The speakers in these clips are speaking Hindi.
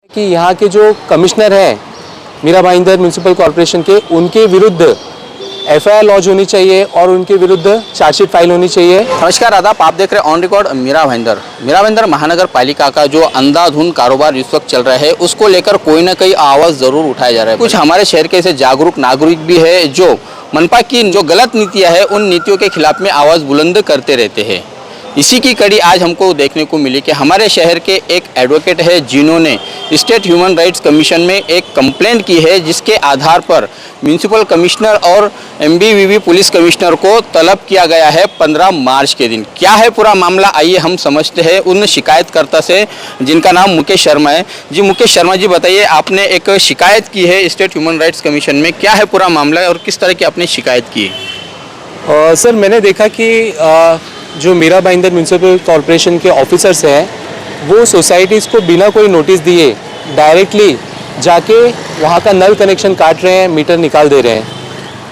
कि यहाँ के जो कमिश्नर हैं मीरा भाईंदर म्यूनसिपल कॉरपोरेशन के, उनके विरुद्ध एफआईआर लॉन्च होनी चाहिए और उनके विरुद्ध चार्जशीट फाइल होनी चाहिए। नमस्कार आदाब, आप देख रहे हैं ऑन रिकॉर्ड मीरा भाईंदर महानगर पालिका का जो अंधाधुंध कारोबार इस वक्त चल रहा है उसको लेकर कोई ना कोई आवाज़ ज़रूर उठाया जा रहा है। कुछ हमारे शहर के ऐसे जागरूक नागरिक भी है जो मनपा की जो गलत नीतियाँ है उन नीतियों के खिलाफ में आवाज़ बुलंद करते रहते हैं। इसी की कड़ी आज हमको देखने को मिली कि हमारे शहर के एक एडवोकेट है जिन्होंने स्टेट ह्यूमन राइट्स कमीशन में एक कंप्लेंट की है, जिसके आधार पर म्यूनसिपल कमिश्नर और एमबीवीवी पुलिस कमिश्नर को तलब किया गया है 15 मार्च के दिन। क्या है पूरा मामला, आइए हम समझते हैं उन शिकायतकर्ता से, जिनका नाम मुकेश शर्मा है। जी मुकेश शर्मा जी, बताइए, आपने एक शिकायत की है स्टेट ह्यूमन राइट्स कमीशन में, क्या है पूरा मामला और किस तरह की आपने शिकायत की है? सर, मैंने देखा कि जो मीरा भाईंदर म्यूनसिपल कॉरपोरेशन के ऑफिसर्स हैं वो सोसाइटीज़ को बिना कोई नोटिस दिए डायरेक्टली जाके वहाँ का नल कनेक्शन काट रहे हैं, मीटर निकाल दे रहे हैं,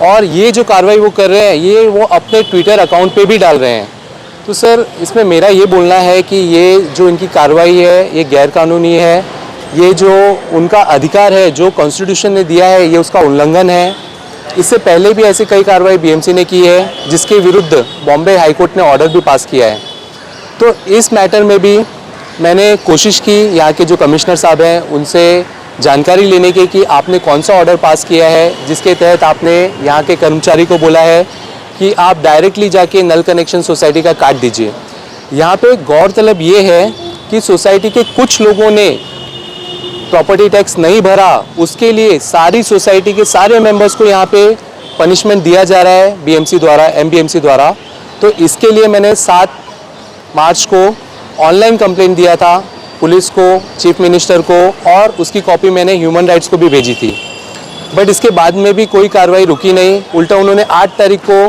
और ये जो कार्रवाई वो कर रहे हैं ये वो अपने ट्विटर अकाउंट पे भी डाल रहे हैं। तो सर, इसमें मेरा ये बोलना है कि ये जो इनकी कार्रवाई है ये गैरकानूनी है। ये जो उनका अधिकार है जो कॉन्स्टिट्यूशन ने दिया है ये उसका उल्लंघन है। इससे पहले भी ऐसी कई कार्रवाई बीएमसी ने की है जिसके विरुद्ध बॉम्बे हाई कोर्ट ने ऑर्डर भी पास किया है। तो इस मैटर में भी मैंने कोशिश की यहाँ के जो कमिश्नर साहब हैं उनसे जानकारी लेने की कि आपने कौन सा ऑर्डर पास किया है जिसके तहत आपने यहाँ के कर्मचारी को बोला है कि आप डायरेक्टली जाके नल कनेक्शन सोसाइटी का काट दीजिए। यहाँ पे गौरतलब ये है कि सोसाइटी के कुछ लोगों ने प्रॉपर्टी टैक्स नहीं भरा, उसके लिए सारी सोसाइटी के सारे मेंबर्स को यहाँ पे पनिशमेंट दिया जा रहा है बीएमसी द्वारा, एमबीएमसी द्वारा। तो इसके लिए मैंने 7 मार्च को ऑनलाइन कंप्लेंट दिया था पुलिस को, चीफ मिनिस्टर को, और उसकी कॉपी मैंने ह्यूमन राइट्स को भी भेजी थी। बट इसके बाद में भी कोई कार्रवाई रुकी नहीं, उल्टा उन्होंने 8 तारीख को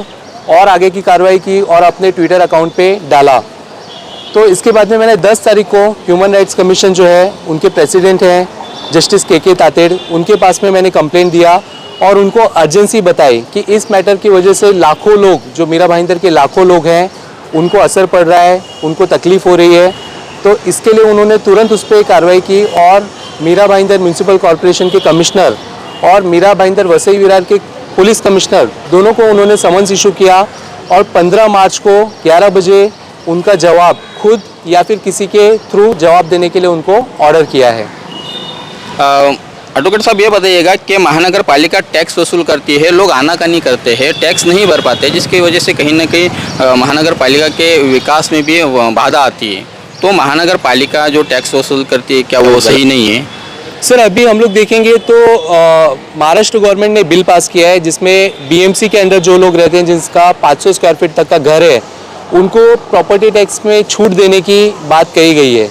और आगे की कार्रवाई की और अपने ट्विटर अकाउंट पर डाला। तो इसके बाद में मैंने 10 तारीख को ह्यूमन राइट्स कमीशन जो है उनके प्रेसिडेंट हैं जस्टिस के तातेड़, उनके पास में मैंने कंप्लेंट दिया और उनको अर्जेंसी बताई कि इस मैटर की वजह से लाखों लोग, जो मीरा भाईंदर के लाखों लोग हैं, उनको असर पड़ रहा है, उनको तकलीफ़ हो रही है। तो इसके लिए उन्होंने तुरंत उस पर कार्रवाई की और मीरा भाईंदर म्यूनसिपल कॉरपोरेशन के कमिश्नर और मीरा भाईंदर वसई विरार के पुलिस कमिश्नर दोनों को उन्होंने समन्स इशू किया और 15 मार्च को 11 बजे उनका जवाब खुद या फिर किसी के थ्रू जवाब देने के लिए उनको ऑर्डर किया है। एडवोकेट साहब, ये बताइएगा कि महानगर पालिका टैक्स वसूल करती है, लोग आनाकानी करते हैं, टैक्स नहीं भर पाते, जिसकी वजह से कहीं ना कहीं महानगर पालिका के विकास में भी बाधा आती है। तो महानगर पालिका जो टैक्स वसूल करती है क्या वो सही नहीं है? सर, अभी हम लोग देखेंगे तो महाराष्ट्र गवर्नमेंट ने बिल पास किया है जिसमें बीएमसी के अंडर जो लोग रहते हैं जिसका 500 स्क्वायर फीट तक का घर है उनको प्रॉपर्टी टैक्स में छूट देने की बात कही गई है।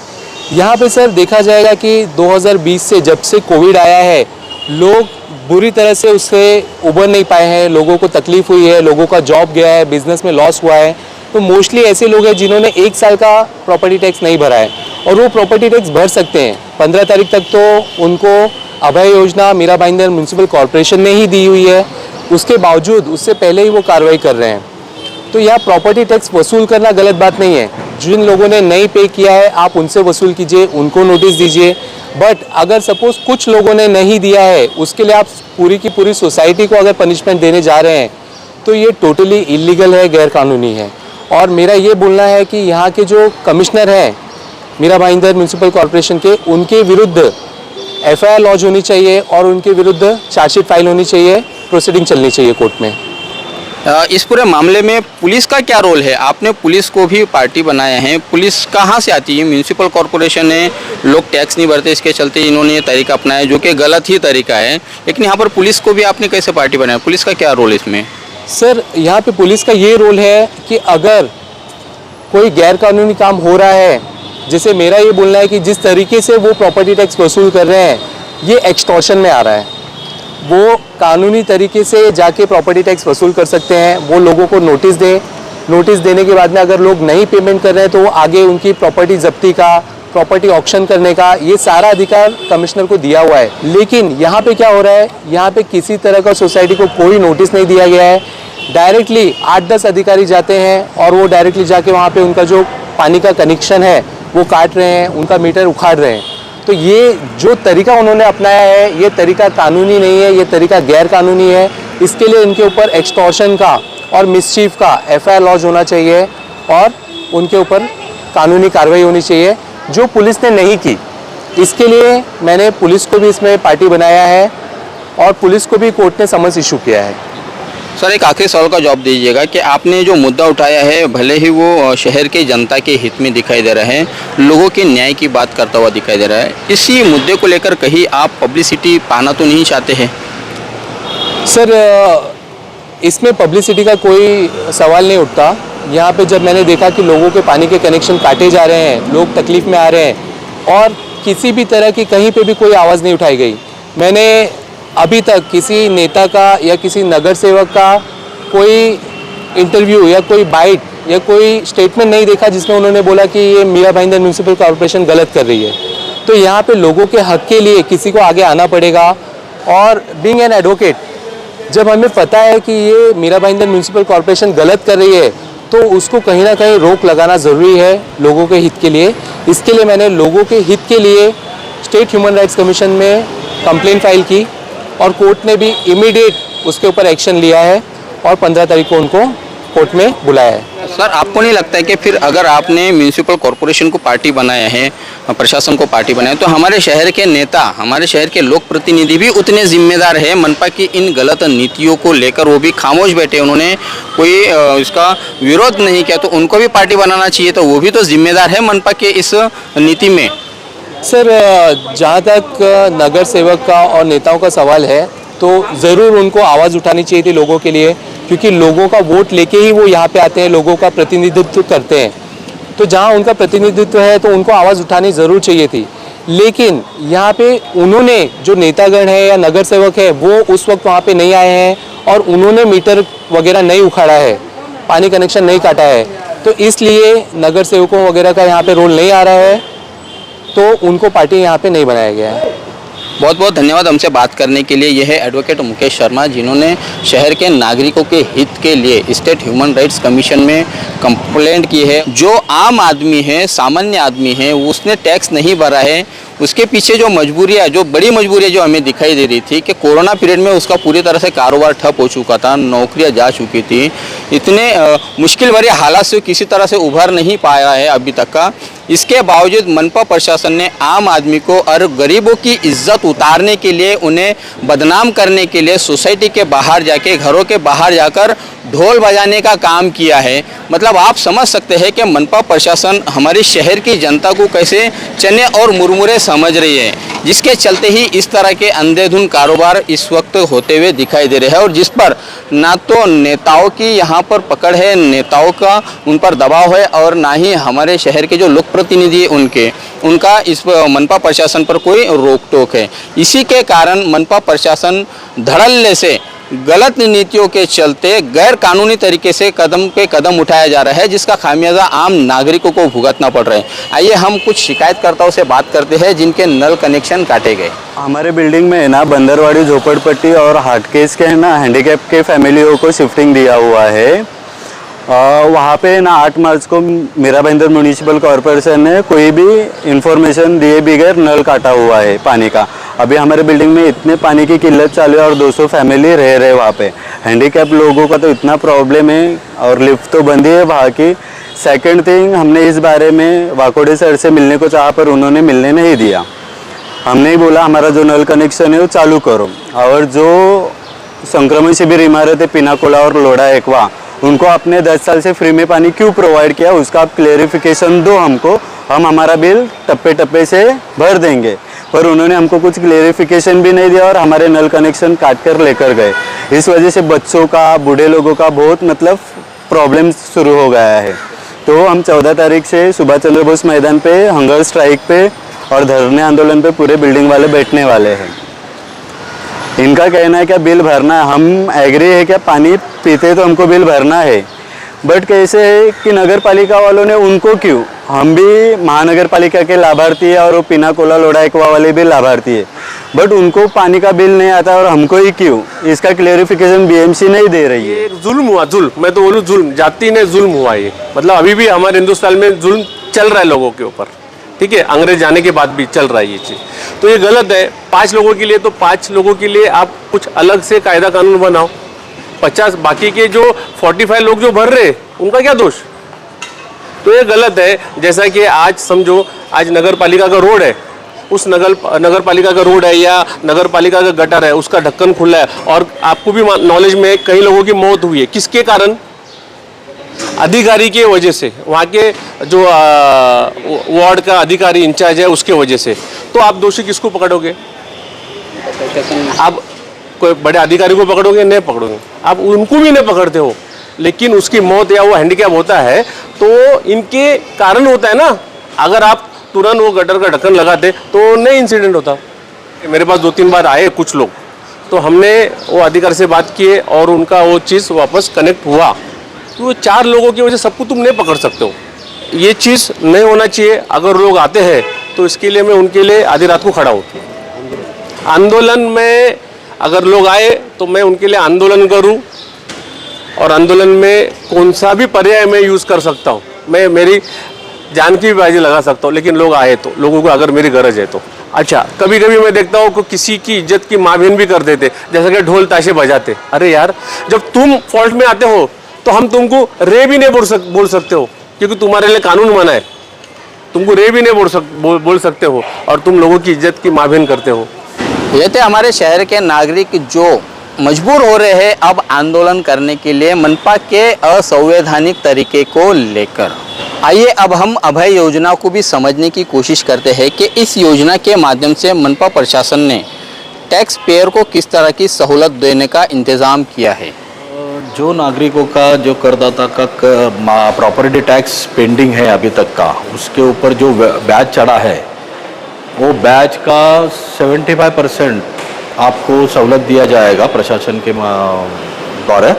यहाँ पे सर देखा जाएगा कि 2020 से जब से कोविड आया है लोग बुरी तरह से उससे उबर नहीं पाए हैं, लोगों को तकलीफ़ हुई है, लोगों का जॉब गया है, बिजनेस में लॉस हुआ है। तो मोस्टली ऐसे लोग हैं जिन्होंने 1 साल का प्रॉपर्टी टैक्स नहीं भरा है और वो प्रॉपर्टी टैक्स भर सकते हैं। 15 तारीख तक तो उनको अभय योजना मीरा भाईंदर म्यूनसिपल कॉरपोरेशन ने ही दी हुई है, उसके बावजूद उससे पहले ही वो कार्रवाई कर रहे हैं। तो यहाँ प्रॉपर्टी टैक्स वसूल करना गलत बात नहीं है। जिन लोगों ने नहीं पे किया है आप उनसे वसूल कीजिए, उनको नोटिस दीजिए। बट अगर सपोज कुछ लोगों ने नहीं दिया है उसके लिए आप पूरी की पूरी सोसाइटी को अगर पनिशमेंट देने जा रहे हैं तो ये टोटली इलीगल है, गैरकानूनी है। और मेरा ये बोलना है कि यहाँ के जो कमिश्नर हैं मीरा भाईंदर म्यूनसिपल कॉरपोरेशन के, उनके विरुद्ध एफआईआर लॉन्च होनी चाहिए और उनके विरुद्ध चार्जशीट फाइल होनी चाहिए, प्रोसीडिंग चलनी चाहिए कोर्ट में। इस पूरे मामले में पुलिस का क्या रोल है? आपने पुलिस को भी पार्टी बनाया है, पुलिस कहाँ से आती है? म्यूनसिपल कॉरपोरेशन है, लोग टैक्स नहीं भरते, इसके चलते इन्होंने ये तरीका अपनाया जो कि गलत ही तरीका है, लेकिन यहाँ पर पुलिस को भी आपने कैसे पार्टी बनाया? पुलिस का क्या रोल है इसमें? सर, यहाँ पे पुलिस का ये रोल है कि अगर कोई गैरकानूनी काम हो रहा है, जैसे मेरा ये बोलना है कि जिस तरीके से वो प्रॉपर्टी टैक्स वसूल कर रहे हैं ये एक्सटॉर्शन में आ रहा है, वो कानूनी तरीके से जाके प्रॉपर्टी टैक्स वसूल कर सकते हैं। वो लोगों को नोटिस दें, नोटिस देने के बाद में अगर लोग नहीं पेमेंट कर रहे हैं तो वो आगे उनकी प्रॉपर्टी जब्ती का, प्रॉपर्टी ऑक्शन करने का ये सारा अधिकार कमिश्नर को दिया हुआ है। लेकिन यहाँ पे क्या हो रहा है, यहाँ पे किसी तरह का सोसाइटी को कोई नोटिस नहीं दिया गया है। डायरेक्टली 8-10 अधिकारी जाते हैं और वो डायरेक्टली जाके वहाँ पे उनका जो पानी का कनेक्शन है वो काट रहे हैं, उनका मीटर उखाड़ रहे हैं। तो ये जो तरीका उन्होंने अपनाया है, ये तरीका कानूनी नहीं है, ये तरीका गैर कानूनी है। इसके लिए इनके ऊपर एक्सटॉर्शन का और मिसचीफ का FIR लॉन्च होना चाहिए और उनके ऊपर कानूनी कार्रवाई होनी चाहिए, जो पुलिस ने नहीं की। इसके लिए मैंने पुलिस को भी इसमें पार्टी बनाया है और पुलिस को भी कोर्ट ने समन्स इशू किया है। सर, एक आखिरी सवाल का जवाब दीजिएगा कि आपने जो मुद्दा उठाया है, भले ही वो शहर के जनता के हित में दिखाई दे रहा है, लोगों के न्याय की बात करता हुआ दिखाई दे रहा है, इसी मुद्दे को लेकर कहीं आप पब्लिसिटी पाना तो नहीं चाहते हैं? सर, इसमें पब्लिसिटी का कोई सवाल नहीं उठता। यहाँ पे जब मैंने देखा कि लोगों के पानी के कनेक्शन काटे जा रहे हैं, लोग तकलीफ़ में आ रहे हैं और किसी भी तरह की कहीं पे भी कोई आवाज़ नहीं उठाई गई, मैंने अभी तक किसी नेता का या किसी नगर सेवक का कोई इंटरव्यू या कोई बाइट या कोई स्टेटमेंट नहीं देखा जिसमें उन्होंने बोला कि ये मीरा भाईंदर म्यूनसिपल कॉरपोरेशन गलत कर रही है। तो यहाँ पे लोगों के हक के लिए किसी को आगे आना पड़ेगा। और बीइंग एन एडवोकेट, जब हमें पता है कि ये मीरा भाईंदर म्यूनसिपल कॉरपोरेशन गलत कर रही है, तो उसको कहीं ना कहीं रोक लगाना ज़रूरी है लोगों के हित के लिए। इसके लिए मैंने लोगों के हित के लिए स्टेट ह्यूमन राइट्स कमीशन में कंप्लेंट फाइल की और कोर्ट ने भी इमीडिएट उसके ऊपर एक्शन लिया है और 15 तारीख को उनको कोर्ट में बुलाया है। सर, आपको नहीं लगता है कि फिर अगर आपने म्यूनिसिपल कॉरपोरेशन को पार्टी बनाया है, प्रशासन को पार्टी बनाया, तो हमारे शहर के नेता, हमारे शहर के लोक प्रतिनिधि भी उतने जिम्मेदार है मनपा की इन गलत नीतियों को लेकर? वो भी खामोश बैठे, उन्होंने कोई इसका विरोध नहीं किया, तो उनको भी पार्टी बनाना चाहिए, तो वो भी तो जिम्मेदार है मनपा के इस नीति में। सर, जहाँ तक नगर सेवक का और नेताओं का सवाल है, तो ज़रूर उनको आवाज़ उठानी चाहिए थी लोगों के लिए, क्योंकि लोगों का वोट लेके ही वो यहाँ पे आते हैं, लोगों का प्रतिनिधित्व करते हैं। तो जहाँ उनका प्रतिनिधित्व है तो उनको आवाज़ उठानी ज़रूर चाहिए थी। लेकिन यहाँ पे उन्होंने, जो नेतागण है या नगर सेवक है, वो उस वक्त वहाँ पे नहीं आए हैं और उन्होंने मीटर वगैरह नहीं उखाड़ा है, पानी कनेक्शन नहीं काटा है, तो इसलिए नगर सेवकों वगैरह का यहाँ पे रोल नहीं आ रहा है, तो उनको पार्टी यहाँ पे नहीं बनाया गया है। बहुत बहुत धन्यवाद हमसे बात करने के लिए। यह है एडवोकेट मुकेश शर्मा, जिन्होंने शहर के नागरिकों के हित के लिए स्टेट ह्यूमन राइट्स कमीशन में कंप्लेंट की है। जो आम आदमी है, सामान्य आदमी है, उसने टैक्स नहीं भरा है, उसके पीछे जो मजबूरियाँ, जो बड़ी मजबूरियाँ जो हमें दिखाई दे रही थी कि कोरोना पीरियड में उसका पूरी तरह से कारोबार ठप हो चुका था, नौकरियाँ जा चुकी थी, इतने मुश्किल भरे हालात से किसी तरह से उभर नहीं पाया है अभी तक का। इसके बावजूद मनपा प्रशासन ने आम आदमी को और गरीबों की इज्जत उतारने के लिए, उन्हें बदनाम करने के लिए सोसाइटी के बाहर जाके, घरों के बाहर जाकर ढोल बजाने का काम किया है। मतलब आप समझ सकते हैं कि मनपा प्रशासन हमारे शहर की जनता को कैसे चने और मुरमुरे समझ रही है, जिसके चलते ही इस तरह के अंधेधुंध कारोबार इस वक्त होते हुए दिखाई दे रहे हैं और जिस पर ना तो नेताओं की यहाँ पर पकड़ है, नेताओं का उन पर दबाव है, और ना ही हमारे शहर के जो लोक प्रतिनिधि हैं उनका इस मनपा प्रशासन पर कोई रोक टोक है। इसी के कारण मनपा प्रशासन धड़ल्ले से, गलत नीतियों के चलते गैर कानूनी तरीके से कदम पे कदम उठाया जा रहा है, जिसका खामियाजा आम नागरिकों को भुगतना पड़ रहा है। आइए हम कुछ शिकायतकर्ताओं से बात करते हैं जिनके नल कनेक्शन काटे गए। हमारे बिल्डिंग में है ना बंदरवाड़ी, झोपड़पट्टी और हार्टकेस के है ना हैंडीकैप के फैमिलियों को शिफ्टिंग दिया हुआ है। वहाँ पे ना 8 मार्च को मीरा भाईंदर म्यूनिसिपल कॉरपोरेशन ने कोई भी इंफॉर्मेशन दिए बगैर नल काटा हुआ है पानी का। अभी हमारे बिल्डिंग में इतने पानी की किल्लत चालू है और 200 फैमिली रह रहे वहाँ पे। हैंडीकैप लोगों का तो इतना प्रॉब्लम है और लिफ्ट तो बंद ही है वहाँ की। सेकंड थिंग, हमने इस बारे में वाकोडे सर से मिलने को चाहा पर उन्होंने मिलने नहीं दिया। हमने ही बोला हमारा जो नल कनेक्शन है वो चालू करो, और जो संक्रमण शिविर इमारत है पिनाकोला और लोड़ा एक्वा, उनको आपने 10 साल से फ्री में पानी क्यों प्रोवाइड किया, उसका आप क्लेरिफिकेशन दो हमको, हम हमारा बिल टप्पे टप्पे से भर देंगे। पर उन्होंने हमको कुछ क्लेरिफिकेशन भी नहीं दिया और हमारे नल कनेक्शन काट कर लेकर गए। इस वजह से बच्चों का, बूढ़े लोगों का बहुत मतलब प्रॉब्लम शुरू हो गया है। तो हम 14 तारीख से सुभाष चंद्र बोस मैदान पे हंगर स्ट्राइक पे और धरने आंदोलन पे पूरे बिल्डिंग वाले बैठने वाले हैं। इनका कहना है क्या बिल भरना है, हम एग्री है क्या, पानी पीते तो हमको बिल भरना है, बट कैसे है कि नगर पालिका वालों ने उनको क्यों, हम भी महानगर पालिका के लाभार्थी है और वो पिनाकोला लोड़ा एक्वा वाले भी लाभार्थी है, बट उनको पानी का बिल नहीं आता और हमको ही क्यों, इसका क्लेरिफिकेशन बीएमसी नहीं दे रही है। ये जुल्म हुआ, जुल्म, मैं तो बोलूँ जुल्म, जाति ने जुल्म हुआ ये। मतलब अभी भी हमारे हिंदुस्तान में जुल्म चल रहा है लोगों के ऊपर। ठीक है, अंग्रेज जाने के बाद भी चल रहा है ये चीज़। तो ये गलत है। 5 लोगों के लिए तो 5 लोगों के लिए आप कुछ अलग से कायदा कानून बनाओ। 50 बाकी के जो 45 लोग जो भर रहे उनका क्या दोष? तो ये गलत है। जैसा कि आज समझो, आज नगर पालिका का रोड है, उस नगर पालिका का रोड है या नगर पालिका का गटर है, उसका ढक्कन खुला है और आपको भी नॉलेज में कई लोगों की मौत हुई है। किसके कारण? अधिकारी के वजह से, वहाँ के जो वार्ड का अधिकारी इंचार्ज है उसके वजह से। तो आप दोषी किसको पकड़ोगे? आप कोई बड़े अधिकारी को पकड़ोगे? नहीं पकड़ोगे। आप उनको भी नहीं पकड़ते हो, लेकिन उसकी मौत या वो हैंडीकैप होता है तो इनके कारण होता है ना। अगर आप तुरंत वो गटर का ढक्कन लगाते तो नहीं इंसिडेंट होता। मेरे पास 2-3 बार आए कुछ लोग, तो हमने वो अधिकारी से बात किए और उनका वो चीज़ वापस कनेक्ट हुआ। तो वो 4 लोगों की वजह सबको तुम नहीं पकड़ सकते हो। ये चीज़ नहीं होना चाहिए। अगर लोग आते हैं तो इसके लिए मैं उनके लिए आधी रात को खड़ा हूँ। आंदोलन में अगर लोग आए तो मैं उनके लिए आंदोलन करूँ, और आंदोलन में कौन सा भी पर्याय मैं यूज़ कर सकता हूँ। मैं मेरी जान की भी बाजी लगा सकता हूँ, लेकिन लोग आए तो, लोगों को अगर मेरी गरज है तो। अच्छा, कभी कभी मैं देखता हूँ कि किसी की इज्जत की माँ-बहन भी कर देते, जैसे कि ढोल ताशे बजाते। अरे यार, जब तुम फॉल्ट में आते हो तो हम तुमको रे भी नहीं बोल सकते हो, क्योंकि तुम्हारे लिए कानून मना है। तुमको रे भी नहीं बोल सकते हो और तुम लोगों की इज्जत की माँ-बहन करते हो। ये थे हमारे शहर के नागरिक जो मजबूर हो रहे हैं अब आंदोलन करने के लिए मनपा के असंवैधानिक तरीके को लेकर। आइए अब हम अभय योजना को भी समझने की कोशिश करते हैं कि इस योजना के माध्यम से मनपा प्रशासन ने टैक्स पेयर को किस तरह की सहूलत देने का इंतज़ाम किया है। जो नागरिकों का जो करदाता का प्रॉपर्टी टैक्स पेंडिंग है अभी तक का, उसके ऊपर जो ब्याज चढ़ा है वो ब्याज का 75% आपको सहूलत दिया जाएगा प्रशासन के द्वारा,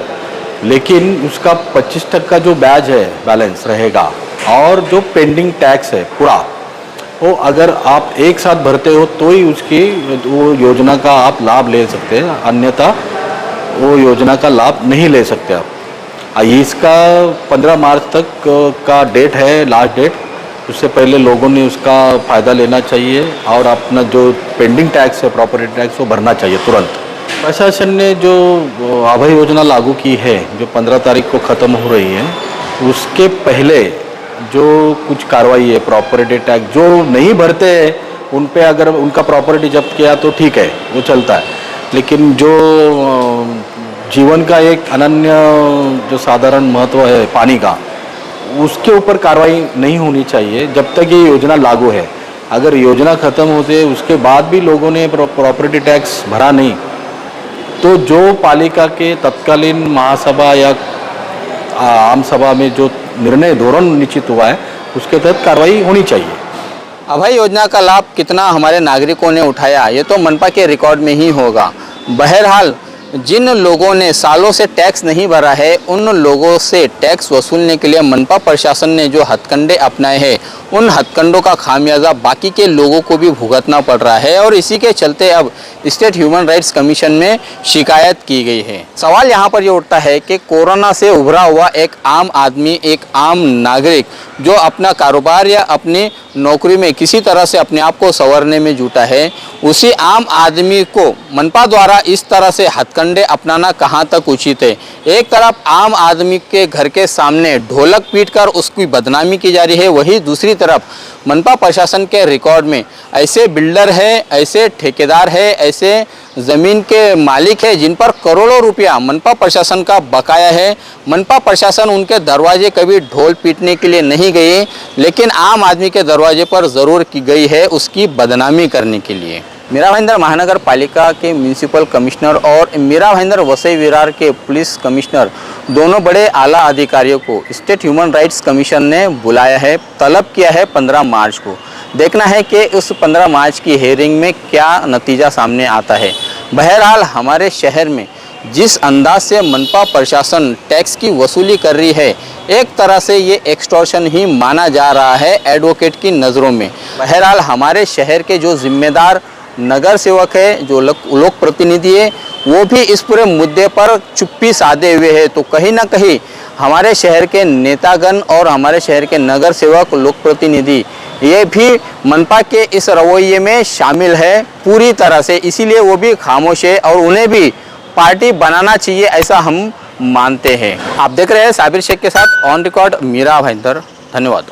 लेकिन उसका 25% जो ब्याज है बैलेंस रहेगा। और जो पेंडिंग टैक्स है पूरा, वो अगर आप एक साथ भरते हो तो ही उसकी वो योजना का आप लाभ ले सकते हैं, अन्यथा वो योजना का लाभ नहीं ले सकते आप। इसका 15 मार्च तक का डेट है, लास्ट डेट। उससे पहले लोगों ने उसका फ़ायदा लेना चाहिए और अपना जो पेंडिंग टैक्स है प्रॉपर्टी टैक्स वो भरना चाहिए तुरंत। प्रशासन ने जो अभय योजना लागू की है, जो 15 तारीख को ख़त्म हो रही है, उसके पहले जो कुछ कार्रवाई है प्रॉपर्टी टैक्स जो नहीं भरते हैं उन पे अगर उनका प्रॉपर्टी जब्त किया तो ठीक है, वो चलता है। लेकिन जो जीवन का एक अनन्य जो साधारण महत्व है पानी का, उसके ऊपर कार्रवाई नहीं होनी चाहिए जब तक ये योजना लागू है। अगर योजना ख़त्म होते उसके बाद भी लोगों ने प्रॉपर्टी टैक्स भरा नहीं, तो जो पालिका के तत्कालीन महासभा या आम सभा में जो निर्णय धोरण निश्चित हुआ है उसके तहत कार्रवाई होनी चाहिए। अभय योजना का लाभ कितना हमारे नागरिकों ने उठाया, ये तो मनपा के रिकॉर्ड में ही होगा। बहरहाल जिन लोगों ने सालों से टैक्स नहीं भरा है, उन लोगों से टैक्स वसूलने के लिए मनपा प्रशासन ने जो हथकंडे अपनाए हैं, उन हथकंडों का खामियाजा बाकी के लोगों को भी भुगतना पड़ रहा है और इसी के चलते अब स्टेट ह्यूमन राइट्स कमीशन में शिकायत की गई है। सवाल यहाँ पर ये उठता है कि कोरोना से उभरा हुआ एक आम आदमी, एक आम नागरिक जो अपना कारोबार या अपनी नौकरी में किसी तरह से अपने आप को संवारने में जुटा है, उसी आम आदमी को मनपा द्वारा इस तरह से हथकंडे अपनाना कहाँ तक उचित है। एक तरफ आम आदमी के घर के सामने ढोलक पीटकर उसकी बदनामी की जा रही है, वहीं दूसरी तरफ मनपा प्रशासन के रिकॉर्ड में ऐसे बिल्डर है, ऐसे ठेकेदार है, ऐसे ज़मीन के मालिक है जिन पर करोड़ों रुपया मनपा प्रशासन का बकाया है। मनपा प्रशासन उनके दरवाजे कभी ढोल पीटने के लिए नहीं गई, लेकिन आम आदमी के दरवाजे पर ज़रूर की गई है उसकी बदनामी करने के लिए। मीरा भाईंदर महानगर पालिका के म्यूनिसिपल कमिश्नर और मीरा भाईंदर वसई विरार के पुलिस कमिश्नर, दोनों बड़े आला अधिकारियों को स्टेट ह्यूमन राइट्स कमीशन ने बुलाया है, तलब किया है 15 मार्च को। देखना है कि उस 15 मार्च की हेयरिंग में क्या नतीजा सामने आता है। बहरहाल हमारे शहर में जिस अंदाज से मनपा प्रशासन टैक्स की वसूली कर रही है, एक तरह से ये एक्सटॉर्शन ही माना जा रहा है एडवोकेट की नज़रों में। बहरहाल हमारे शहर के जो जिम्मेदार नगर सेवक है, जो लोक प्रतिनिधि है, वो भी इस पूरे मुद्दे पर चुप्पी साधे हुए है। तो कहीं ना कहीं हमारे शहर के नेतागण और हमारे शहर के नगर सेवक, लोक प्रतिनिधि ये भी मनपा के इस रवैये में शामिल है पूरी तरह से, इसीलिए वो भी खामोश है और उन्हें भी पार्टी बनाना चाहिए ऐसा हम मानते हैं। आप देख रहे हैं साबिर शेख के साथ ऑन रिकॉर्ड मीरा भाईंदर। धन्यवाद।